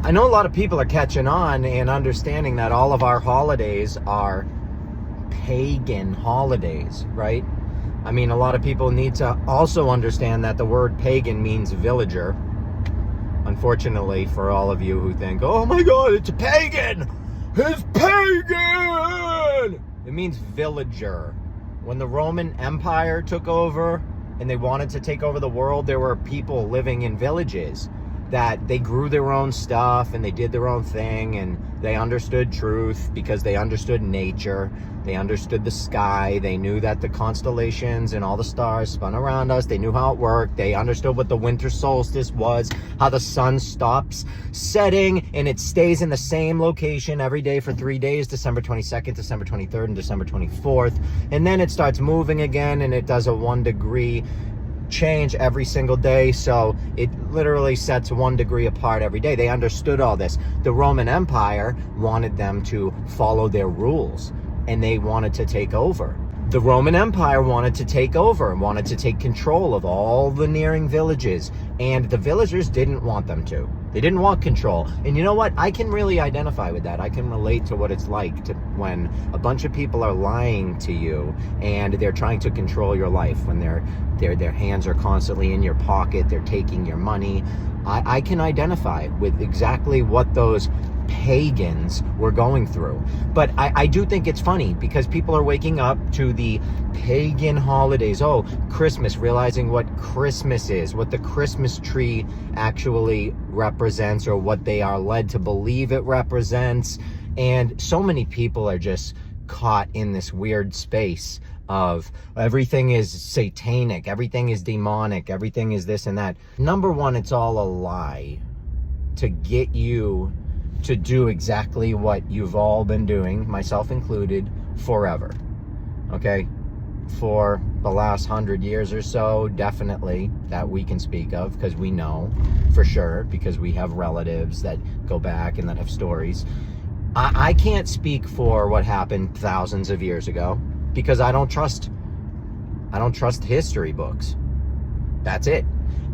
I know a lot of people are catching on and understanding that all of our holidays are pagan holidays, right? I mean, a lot of people need to also understand that the word pagan means villager. Unfortunately, for all of you who think, oh my God, it's a pagan! It's pagan! It means villager. When the Roman Empire took over and they wanted to take over the world, there were people living in villages that they grew their own stuff and they did their own thing, and they understood truth because they understood nature. They understood the sky. They knew that the constellations and all the stars spun around us. They knew how it worked. They understood what the winter solstice was, how the sun stops setting and it stays in the same location every day for 3 days, December 22nd, December 23rd, and December 24th. And then it starts moving again, and it does a 1 degree change every single day, so it literally sets 1 degree apart every day. They understood all this. The Roman Empire wanted them to follow their rules, and they wanted to take over. The Roman Empire wanted to take over and wanted to take control of all the nearing villages, and the villagers didn't want them to. They didn't want control. And you know what? I can really identify with that. I can relate to what it's like to when a bunch of people are lying to you and they're trying to control your life, when their hands are constantly in your pocket, they're taking your money. I can identify with exactly what those pagans were going through. But I do think it's funny because people are waking up to the pagan holidays. Oh, Christmas, realizing what Christmas is, what the Christmas tree actually represents, or what they are led to believe it represents. And so many people are just caught in this weird space of everything is satanic, everything is demonic, everything is this and that. Number one, it's all a lie to get you to do exactly what you've all been doing, myself included, forever. Okay? For the last 100 years or so, definitely, that we can speak of, because we know for sure, because we have relatives that go back and that have stories. I can't speak for what happened thousands of years ago, because I don't trust history books. That's it.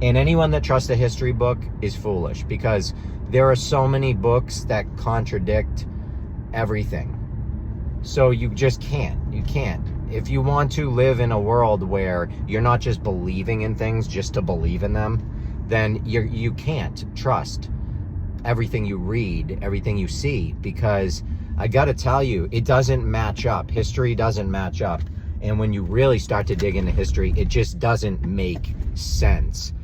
And anyone that trusts a history book is foolish, because there are so many books that contradict everything. So you just can't. You can't. If you want to live in a world where you're not just believing in things just to believe in them, then you can't trust everything you read, everything you see, because I gotta tell you, it doesn't match up. History doesn't match up. And when you really start to dig into history, it just doesn't make sense.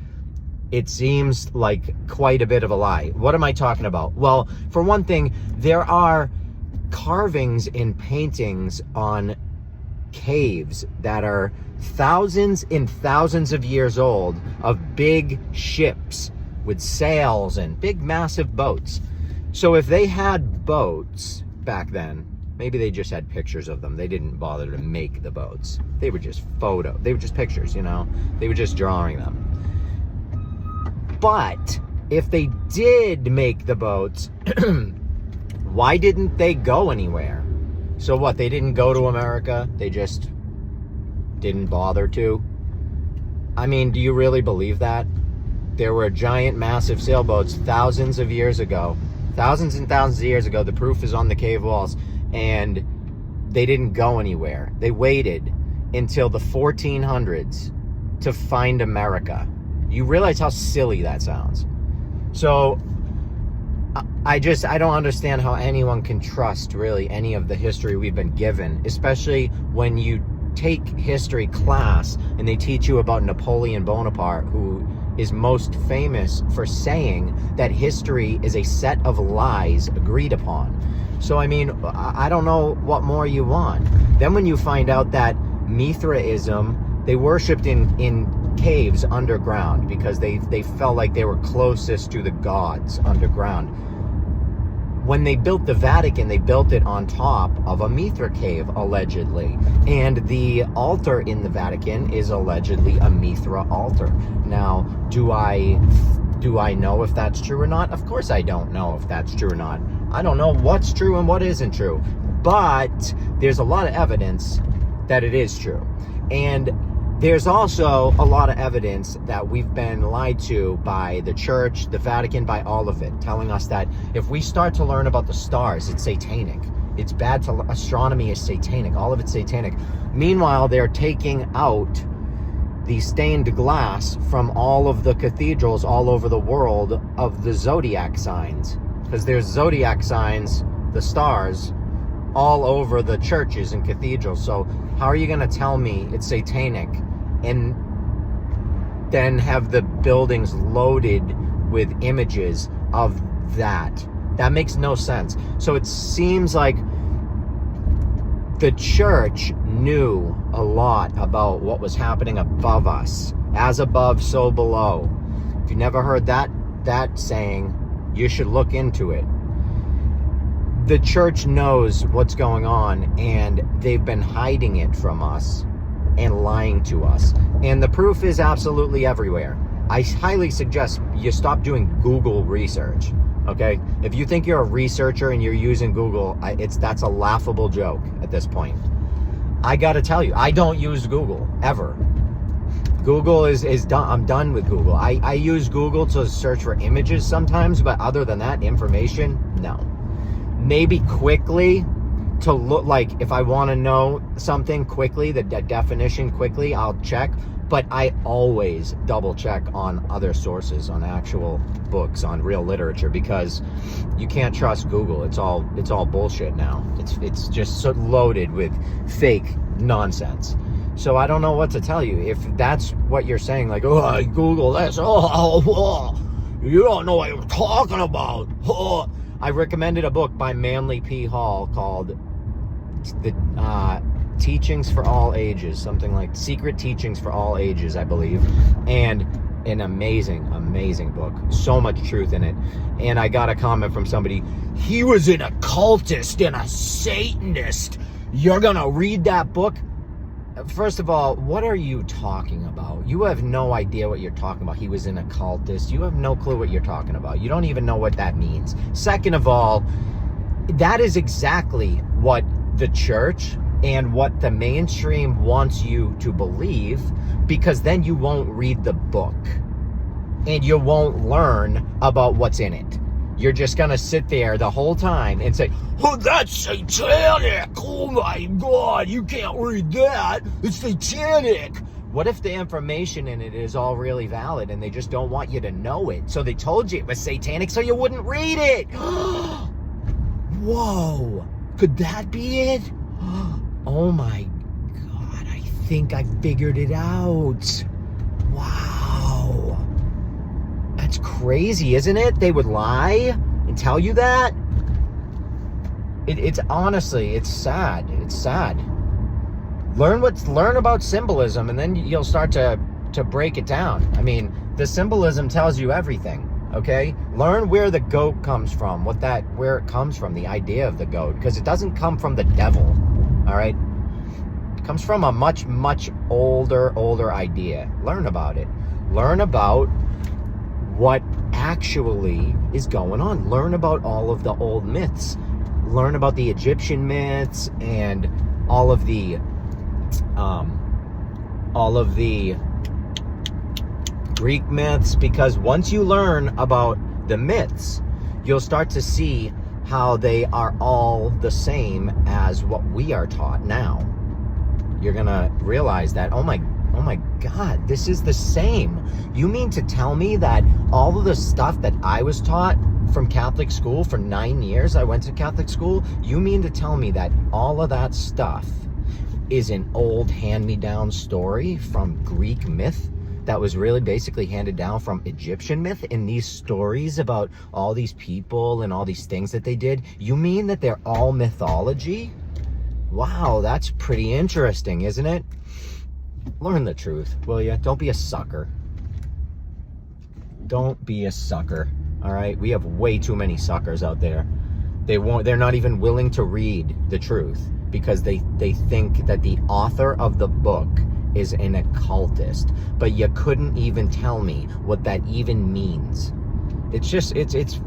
It seems like quite a bit of a lie. What am I talking about? Well, for one thing, there are carvings and paintings on caves that are thousands and thousands of years old, of big ships with sails and big massive boats. So if they had boats back then, maybe they just had pictures of them. They didn't bother to make the boats. They were just they were just pictures, you know? They were just drawing them. But if they did make the boats, why didn't they go anywhere? So what, they didn't go to America? They just didn't bother to? I mean, do you really believe that? There were giant, massive sailboats thousands of years ago. Thousands and thousands of years ago. The proof is on the cave walls. And they didn't go anywhere. They waited until the 1400s to find America. You realize how silly that sounds. So I don't understand how anyone can trust really any of the history we've been given, especially when you take history class and they teach you about Napoleon Bonaparte, who is most famous for saying that history is a set of lies agreed upon. So, I mean, I don't know what more you want. Then when you find out that Mithraism, they worshipped in caves underground because they felt like they were closest to the gods underground. When they built the Vatican, they built it on top of a Mithra cave, allegedly. And the altar in the Vatican is allegedly a Mithra altar. Now, do I know if that's true or not? Of course I don't know if that's true or not. I don't know what's true and what isn't true. But there's a lot of evidence that it is true. And There's also a lot of evidence that we've been lied to by the church, the Vatican, by all of it, telling us that if we start to learn about the stars, it's satanic. It's bad to, astronomy is satanic. All of it's satanic. Meanwhile, they're taking out the stained glass from all of the cathedrals all over the world of the zodiac signs. Because there's zodiac signs, the stars, all over the churches and cathedrals. So how are you going to tell me it's satanic and then have the buildings loaded with images of that? That makes no sense. So it seems like the church knew a lot about what was happening above us. As above, so below. If you never heard that saying, you should look into it. The church knows what's going on, and they've been hiding it from us and lying to us. And the proof is absolutely everywhere. I highly suggest you stop doing Google research, okay? If you think you're a researcher and you're using Google, that's a laughable joke at this point. I gotta tell you, I don't use Google, ever. Google is done. I'm done with Google. I use Google to search for images sometimes, but other than that, information, no. Maybe quickly to look, like if I want to know something quickly, the definition quickly, I'll check. But I always double check on other sources, on actual books, on real literature, because you can't trust Google. It's all bullshit now. It's just so loaded with fake nonsense. So I don't know what to tell you. If that's what you're saying, like, oh, Google this, you don't know what you're talking about. I recommended a book by Manly P. Hall called The Teachings for All Ages, something like Secret Teachings for All Ages, I believe. And an amazing, amazing book. So much truth in it. And I got a comment from somebody, he was an occultist and a Satanist. You're gonna read that book? First of all, what are you talking about? You have no idea what you're talking about. He was an occultist. You have no clue what you're talking about. You don't even know what that means. Second of all, that is exactly what the church and what the mainstream wants you to believe, because then you won't read the book and you won't learn about what's in it. You're just going to sit there the whole time and say, oh, that's satanic. Oh my God, you can't read that. It's satanic. What if the information in it is all really valid and they just don't want you to know it? So they told you it was satanic so you wouldn't read it. Whoa, could that be it? Oh my God, I think I figured it out. Wow. That's crazy, isn't it? They would lie and tell you that? It's honestly, it's sad. It's sad. Learn about symbolism, and then you'll start to break it down. I mean, the symbolism tells you everything, okay? Learn where the goat comes from, where it comes from, the idea of the goat, because it doesn't come from the devil, all right? It comes from a much, much older idea. Learn about it. Learn about what actually is going on. Learn about all of the old myths. Learn about the Egyptian myths and all of the Greek myths, because once you learn about the myths, you'll start to see how they are all the same as what we are taught now. You're gonna realize that, oh my God, this is the same. You mean to tell me that all of the stuff that I was taught from Catholic school for 9 years, I went to Catholic school, you mean to tell me that all of that stuff is an old hand-me-down story from Greek myth that was really basically handed down from Egyptian myth, and these stories about all these people and all these things that they did, you mean that they're all mythology? Wow, that's pretty interesting, isn't it? Learn the truth, will you? Don't be a sucker. Don't be a sucker, all right? We have way too many suckers out there. They're not even willing to read the truth because they think that the author of the book is an occultist. But you couldn't even tell me what that even means. It's just, it's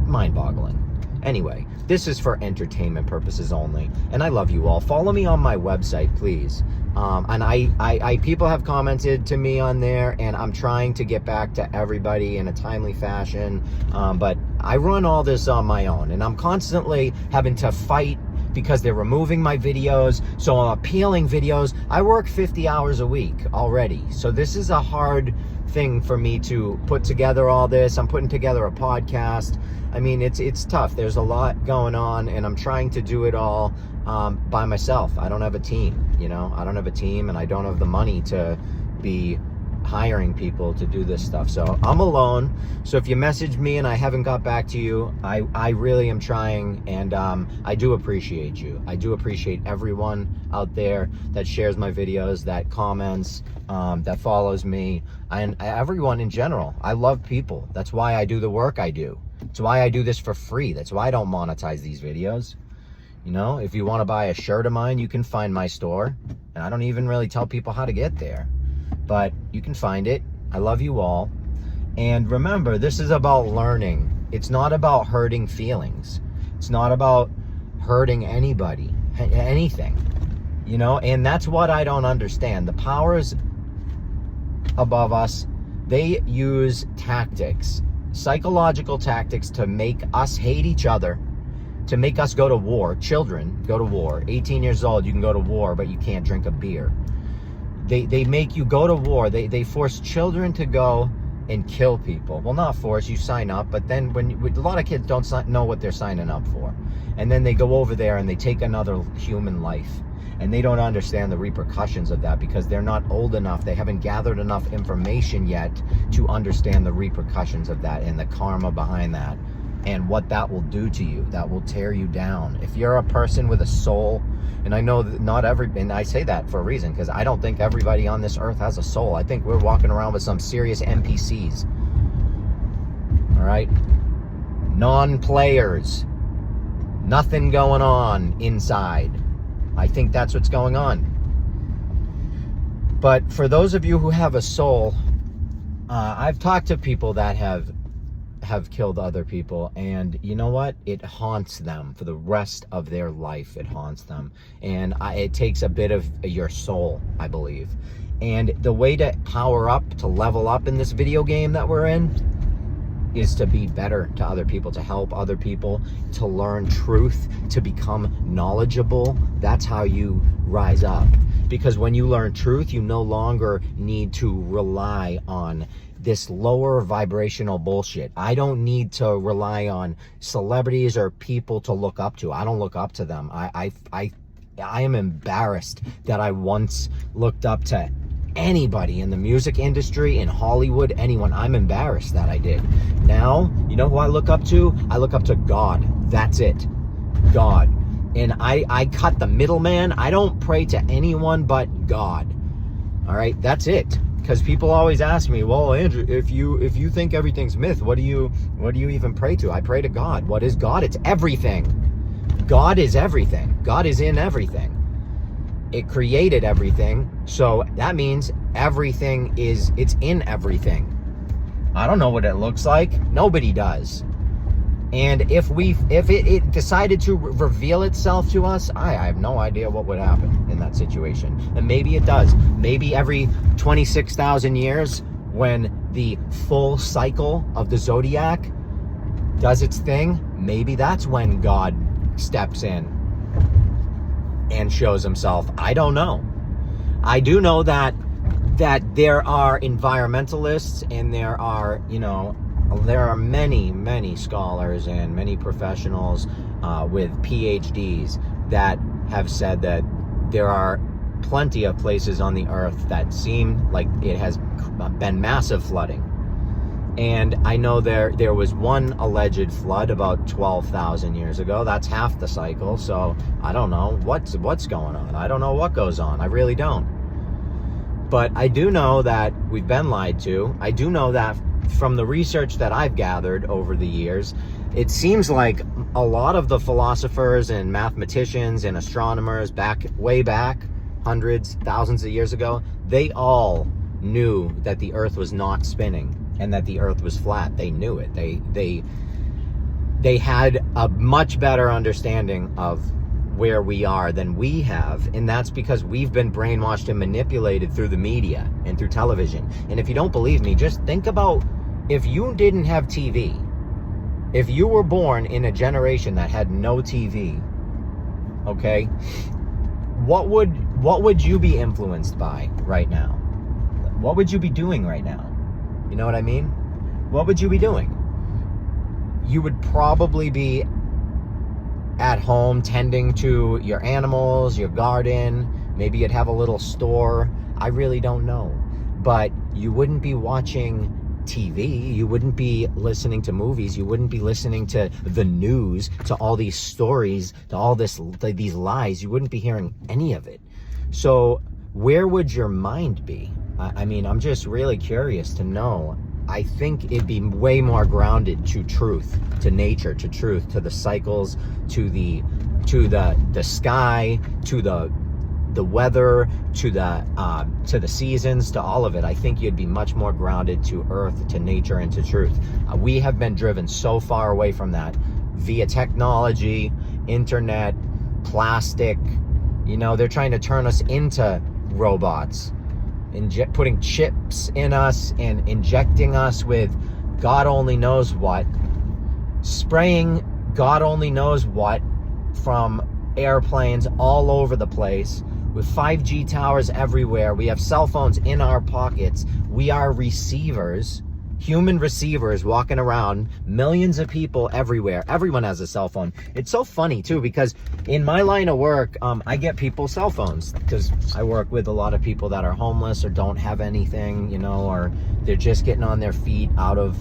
mind-boggling. Anyway, this is for entertainment purposes only, and I love you all. Follow me on my website, please. And people have commented to me on there, and I'm trying to get back to everybody in a timely fashion. But I run all this on my own, and I'm constantly having to fight because they're removing my videos. So I'm appealing videos. I work 50 hours a week already. So this is a hard thing for me to put together all this. I'm putting together a podcast. I mean, it's tough. There's a lot going on, and I'm trying to do it all by myself. I don't have a team, you know. I don't have a team, and I don't have the money to be hiring people to do this stuff. So I'm alone. So if you message me and I haven't got back to you, I really am trying, and I do appreciate you. I do appreciate everyone out there that shares my videos, that comments, that follows me, and everyone in general. I love people. That's why I do the work I do. That's why I do this for free. That's why I don't monetize these videos. You know, if you want to buy a shirt of mine, you can find my store, and I don't even really tell people how to get there, but you can find it. I love you all. And remember, this is about learning. It's not about hurting feelings. It's not about hurting anybody, anything, you know. And that's what I don't understand. The powers above us, they use tactics, psychological tactics, to make us hate each other, to make us go to war. Children go to war. 18 years old, you can go to war, but you can't drink a beer. They make you go to war. They force children to go and kill people. Well, not force, you sign up, but then when a lot of kids don't know what they're signing up for. And then they go over there and they take another human life. And they don't understand the repercussions of that because they're not old enough. They haven't gathered enough information yet to understand the repercussions of that and the karma behind that and what that will do to you. That will tear you down. If you're a person with a soul, and I know that not every, and I say that for a reason, because I don't think everybody on this earth has a soul. I think we're walking around with some serious NPCs. All right? Non-players. Nothing going on inside. I think that's what's going on. But for those of you who have a soul, I've talked to people that have killed other people, and you know what? It haunts them for the rest of their life. It haunts them, and it takes a bit of your soul, I believe. And the way to power up, to level up in this video game that we're in, is to be better to other people, to help other people, to learn truth, to become knowledgeable. That's how you rise up. Because when you learn truth, you no longer need to rely on this lower vibrational bullshit. I don't need to rely on celebrities or people to look up to. I don't look up to them. I am embarrassed that I once looked up to anybody in the music industry, in Hollywood, anyone. I'm embarrassed that I did. Now, you know who I look up to? I look up to God. That's it. God. And I cut the middleman. I don't pray to anyone but God. All right? That's it. Because people always ask me, well, Andrew, if you think everything's myth, what do you even pray to? I pray to God. What is God? It's everything. God is everything. God is in everything. It created everything, so that means everything it's in everything. I don't know what it looks like. Nobody does. And if it decided to reveal itself to us, I have no idea what would happen in that situation. And maybe it does. Maybe every 26,000 years, when the full cycle of the zodiac does its thing, maybe that's when God steps in and shows himself. I don't know. I do know that there are environmentalists, and there are many scholars and many professionals with PhDs that have said that there are plenty of places on the earth that seem like it has been massive flooding. And I know there was one alleged flood about 12,000 years ago. That's half the cycle. So I don't know what's going on. I don't know what goes on. I really don't. But I do know that we've been lied to. I do know that from the research that I've gathered over the years, it seems like a lot of the philosophers and mathematicians and astronomers way back, hundreds, thousands of years ago, they all knew that the earth was not spinning and that the earth was flat. They knew it. They had a much better understanding of where we are than we have, and that's because we've been brainwashed and manipulated through the media and through television. And if you don't believe me, just think about if you didn't have TV, if you were born in a generation that had no TV, okay, what would you be influenced by right now? What would you be doing right now? You know what I mean? What would you be doing? You would probably be at home tending to your animals, your garden. Maybe you'd have a little store. I really don't know. But you wouldn't be watching TV. You wouldn't be listening to movies. You wouldn't be listening to the news, to all these stories, to all these lies. You wouldn't be hearing any of it. So where would your mind be? I mean, I'm just really curious to know. I think it'd be way more grounded to truth, to nature, to truth, to the cycles, to the sky, to the weather, to the seasons, to all of it. I think you'd be much more grounded to earth, to nature, and to truth. We have been driven so far away from that via technology, internet, plastic. You know, they're trying to turn us into robots. Putting chips in us and injecting us with God only knows what, spraying God only knows what from airplanes all over the place, with 5G towers everywhere. We have cell phones in our pockets. We are receivers, human receivers walking around, millions of people everywhere. Everyone has a cell phone. It's so funny too, because in my line of work, I get people's cell phones because I work with a lot of people that are homeless or don't have anything, you know, or they're just getting on their feet out of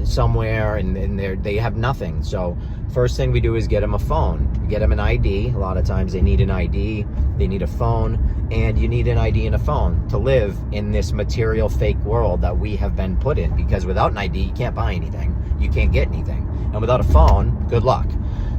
somewhere and they have nothing. So first thing we do is get them a phone, get them an ID. A lot of times they need an ID, they need a phone, and you need an ID and a phone to live in this material fake world that we have been put in, because without an ID you can't buy anything, you can't get anything, and without a phone, good luck.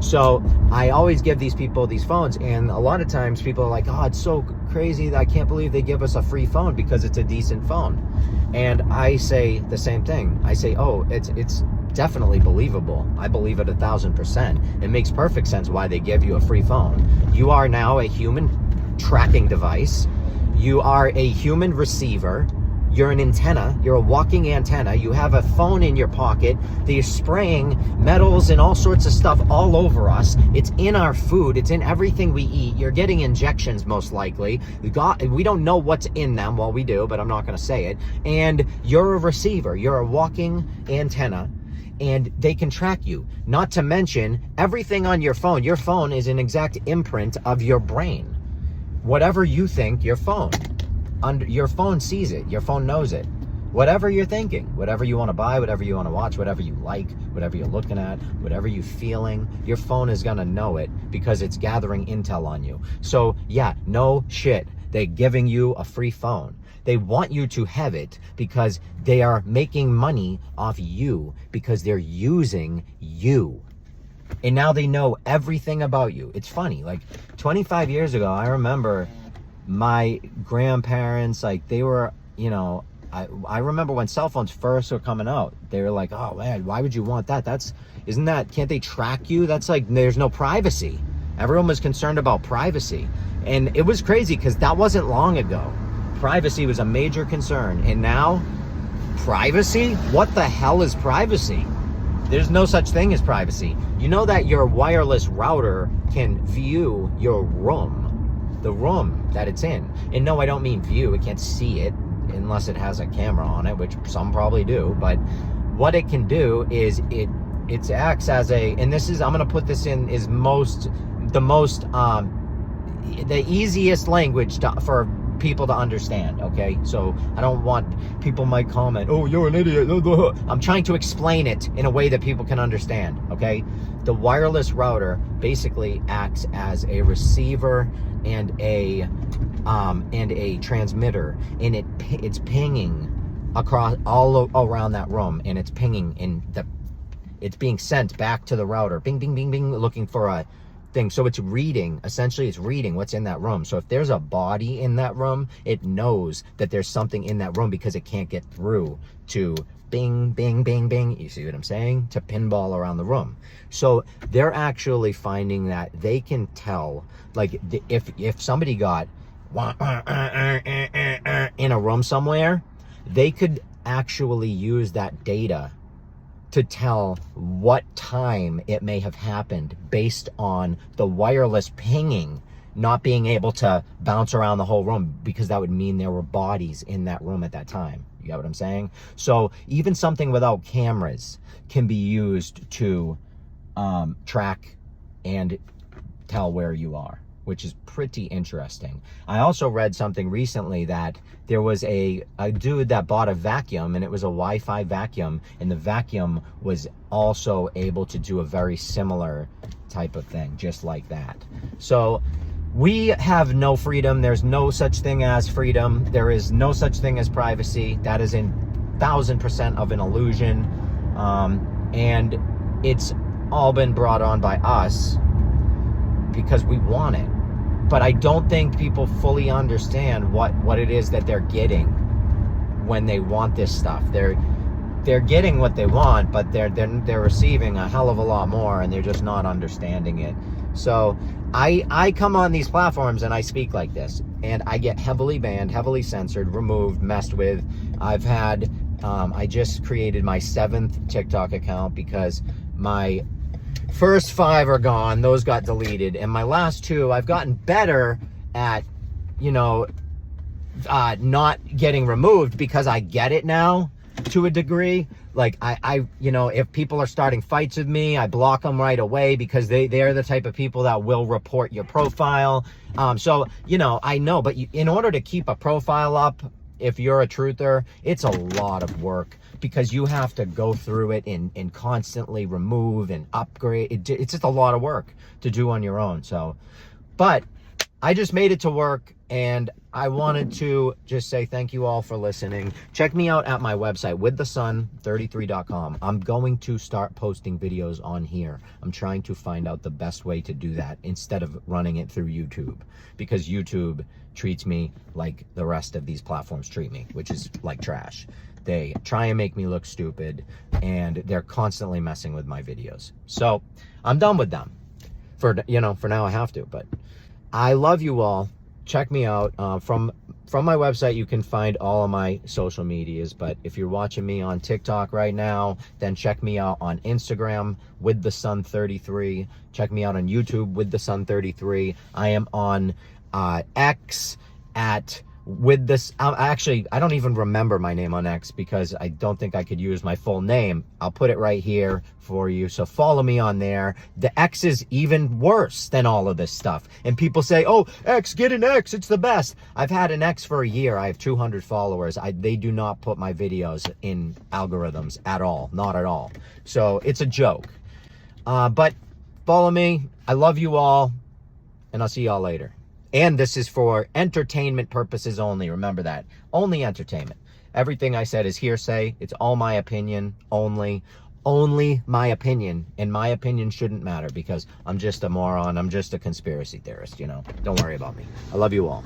So I always give these people these phones, and a lot of times people are like, oh, it's so crazy that I can't believe they give us a free phone because it's a decent phone. And I say the same thing. I say, oh, it's definitely believable. I believe it 1,000%. It makes perfect sense why they give you a free phone. You are now a human tracking device. You are a human receiver. You're an antenna. You're a walking antenna. You have a phone in your pocket. They're spraying metals and all sorts of stuff all over us. It's in our food. It's in everything we eat. You're getting injections most likely. We don't know what's in them. Well, we do, but I'm not going to say it. And you're a receiver. You're a walking antenna. And they can track you. Not to mention everything on your phone. Your phone is an exact imprint of your brain. Whatever you think, your phone sees it. Your phone knows it. Whatever you're thinking, whatever you want to buy, whatever you want to watch, whatever you like, whatever you're looking at, whatever you're feeling, your phone is going to know it because it's gathering intel on you. So yeah, no shit. They're giving you a free phone. They want you to have it because they are making money off you, because they're using you. And now they know everything about you. It's funny. Like 25 years ago, I remember my grandparents, like they were, you know, I remember when cell phones first were coming out, they were like, oh man, why would you want that? Can't they track you? That's like, there's no privacy. Everyone was concerned about privacy. And it was crazy because that wasn't long ago. Privacy was a major concern. And now, privacy? What the hell is privacy? There's no such thing as privacy. You know that your wireless router can view your room, the room that it's in. And no, I don't mean view. It can't see it unless it has a camera on it, which some probably do. But what it can do is it acts as a, and this is, I'm going to put this in, is the easiest language for people to understand, okay? So I don't want, people might comment, oh, you're an idiot. I'm trying to explain it in a way that people can understand, okay? The wireless router basically acts as a receiver and a transmitter, and it's pinging across all around that room, and it's pinging it's being sent back to the router, bing, bing, bing, bing, looking for a thing. So it's reading what's in that room. So if there's a body in that room, it knows that there's something in that room because it can't get through to bing, bing, bing, bing, you see what I'm saying, to pinball around the room. So they're actually finding that they can tell, like if somebody got in a room somewhere, they could actually use that data to tell what time it may have happened based on the wireless pinging not being able to bounce around the whole room, because that would mean there were bodies in that room at that time. You get what I'm saying? So even something without cameras can be used to track and tell where you are, which is pretty interesting. I also read something recently that there was a dude that bought a vacuum, and it was a Wi-Fi vacuum, and the vacuum was also able to do a very similar type of thing, just like that. So we have no freedom. There's no such thing as freedom. There is no such thing as privacy. That is 1000% of an illusion. And it's all been brought on by us because we want it. But I don't think people fully understand what it is that they're getting when they want this stuff. They're getting what they want, but they're receiving a hell of a lot more, and they're just not understanding it. So I come on these platforms and I speak like this, and I get heavily banned, heavily censored, removed, messed with. I've had I just created my 7th TikTok account because my first 5 are gone. Those got deleted. And my last 2, I've gotten better at, not getting removed, because I get it now to a degree. Like I if people are starting fights with me, I block them right away, because they're the type of people that will report your profile. So, I know, but in order to keep a profile up, if you're a truther, it's a lot of work, because you have to go through it and constantly remove and upgrade. It's just a lot of work to do on your own. So, but I just made it to work, and I wanted to just say thank you all for listening. Check me out at my website, withthesun33.com. I'm going to start posting videos on here. I'm trying to find out the best way to do that instead of running it through YouTube, because YouTube treats me like the rest of these platforms treat me, which is like trash. They try and make me look stupid, and they're constantly messing with my videos. So I'm done with them. For now I have to, but I love you all. Check me out. From my website, you can find all of my social medias. But if you're watching me on TikTok right now, then check me out on Instagram, withthesun33. Check me out on YouTube, withthesun33. I am on X at with this. Actually, I don't even remember my name on X, because I don't think I could use my full name. I'll put it right here for you, so follow me on there. The X is even worse than all of this stuff, and people say, oh, X, get an X, it's the best. I've had an X for a year. I have 200 followers. They do not put my videos in algorithms at all, not at all. So it's a joke. But follow me. I love you all, and I'll see y'all later. And this is for entertainment purposes only. Remember that. Only entertainment. Everything I said is hearsay. It's all my opinion only. Only my opinion. And my opinion shouldn't matter, because I'm just a moron. I'm just a conspiracy theorist, Don't worry about me. I love you all.